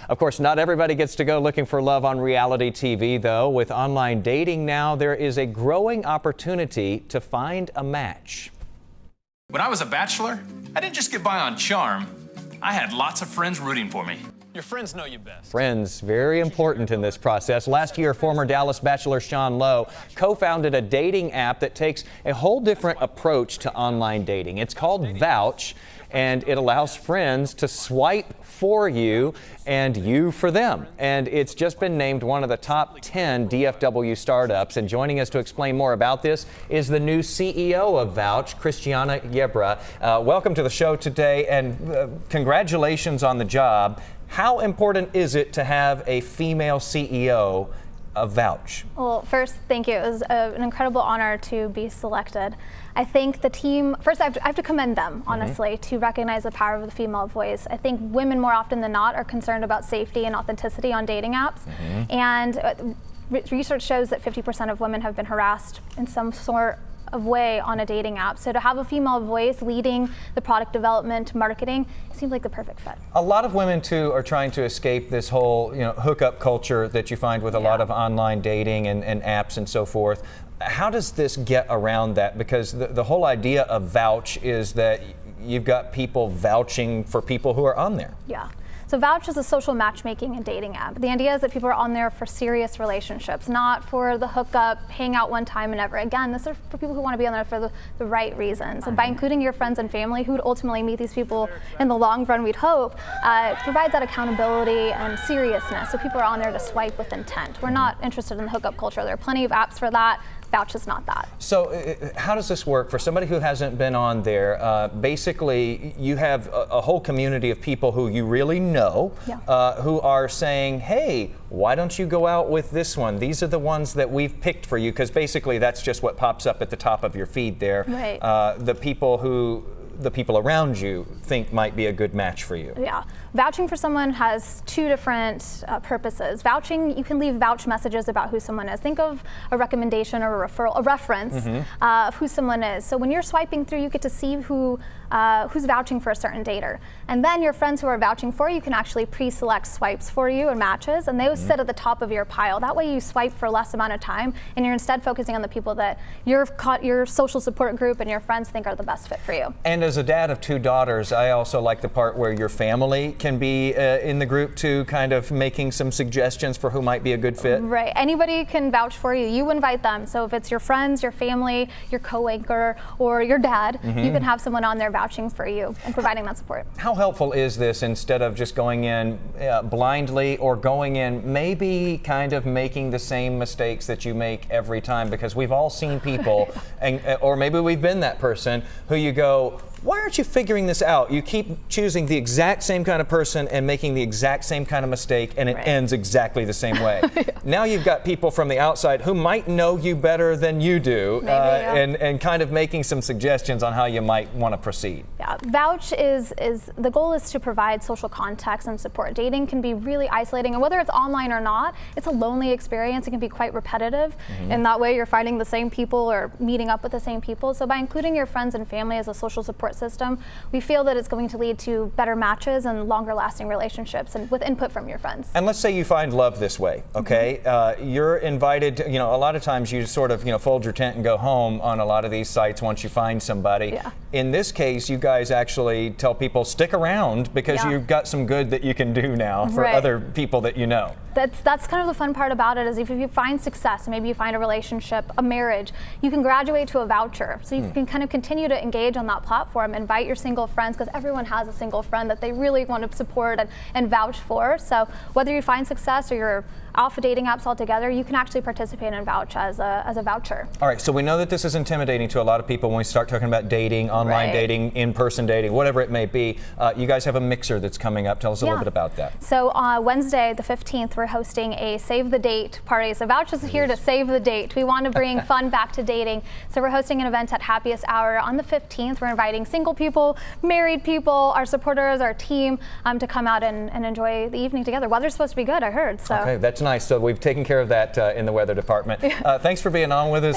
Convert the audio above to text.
Of course, not everybody gets to go looking for love on reality TV, though. With online dating now, there is a growing opportunity to find a match. When I was a bachelor, I didn't just get by on charm. I had lots of friends rooting for me. Your friends know you best. Friends, very important in this process. Last year, former Dallas Bachelor Sean Lowe co-founded a dating app that takes a whole different approach to online dating. It's called Vouch, and it allows friends to swipe for you and you for them. And it's just been named one of the top 10 DFW startups. And joining us to explain more about this is the new CEO of Vouch, Christiana Yebra. Welcome to the show today, and congratulations on the job. How important is it to have a female CEO of Vouch? Well, first, thank you. It was an incredible honor to be selected. I think the team, first I have to commend them, honestly, to recognize the power of the female voice. I think women more often than not are concerned about safety and authenticity on dating apps. And research shows that 50% of women have been harassed in some sort of way on a dating app. So to have a female voice leading the product development, marketing, seems like the perfect fit. A lot of women too are trying to escape this whole, hookup culture that you find with a lot of online dating and apps and so forth. How does this get around that? Because the whole idea of Vouch is that you've got people vouching for people who are on there. Yeah. So Vouch is a social matchmaking and dating app. The idea is that people are on there for serious relationships, not for the hookup, hang out one time and ever again. This is for people who want to be on there for the right reasons. And by including your friends and family, who would ultimately meet these people in the long run, we'd hope, provides that accountability and seriousness. So people are on there to swipe with intent. We're not interested in the hookup culture. There are plenty of apps for that. Vouch is not that. So how does this work for somebody who hasn't been on there? Basically, you have a whole community of people who you really know, who are saying, hey, why don't you go out with this one? These are the ones that we've picked for you, because basically that's just what pops up at the top of your feed there. Right. The people around you think might be a good match for you. Yeah. Vouching for someone has two different purposes. Vouching, you can leave vouch messages about who someone is. Think of a recommendation or a referral, a reference of who someone is. So when you're swiping through, you get to see who's vouching for a certain dater. And then your friends who are vouching for you can actually pre-select swipes for you and matches, and those sit at the top of your pile. That way you swipe for less amount of time, and you're instead focusing on the people that your social support group and your friends think are the best fit for you. And as a dad of 2 daughters, I also like the part where your family can be in the group too, kind of making some suggestions for who might be a good fit. Right. Anybody can vouch for you. You invite them. So if it's your friends, your family, your co-anchor, or your dad, you can have someone on there vouching for you and providing that support. How helpful is this, instead of just going in blindly, or going in maybe kind of making the same mistakes that you make every time? Because we've all seen people, or maybe we've been that person who you go, why aren't you figuring this out? You keep choosing the exact same kind of person and making the exact same kind of mistake, and it ends exactly the same way. Now you've got people from the outside who might know you better than you do, and kind of making some suggestions on how you might want to proceed. Yeah, Vouch is the goal is to provide social context and support. Dating can be really isolating, and whether it's online or not, it's a lonely experience. It can be quite repetitive. In that way, you're finding the same people or meeting up with the same people. So by including your friends and family as a social support system, we feel that it's going to lead to better matches and longer lasting relationships, and with input from your friends. And let's say you find love this way, okay? You're invited to, a lot of times you sort of, fold your tent and go home on a lot of these sites once you find somebody. In this case, you guys actually tell people, stick around, because you've got some good that you can do now for other people that you know. That's kind of the fun part about it, is if you find success, maybe you find a relationship, a marriage, you can graduate to a voucher. So you can kind of continue to engage on that platform, invite your single friends, because everyone has a single friend that they really want to support and vouch for. So whether you find success or you're off of dating apps altogether, you can actually participate in Vouch as a voucher. All right, so we know that this is intimidating to a lot of people when we start talking about dating, online dating, in-person dating, whatever it may be. You guys have a mixer that's coming up. Tell us a little bit about that. So on Wednesday, the 15th, we're hosting a Save the Date party. So Vouch is here to save the date. We want to bring fun back to dating. So we're hosting an event at Happiest Hour on the 15th. We're inviting single people, married people, our supporters, our team, to come out and enjoy the evening together. Weather's supposed to be good, I heard. So. Okay, that's nice. So we've taken care of that in the weather department. Thanks for being on with us.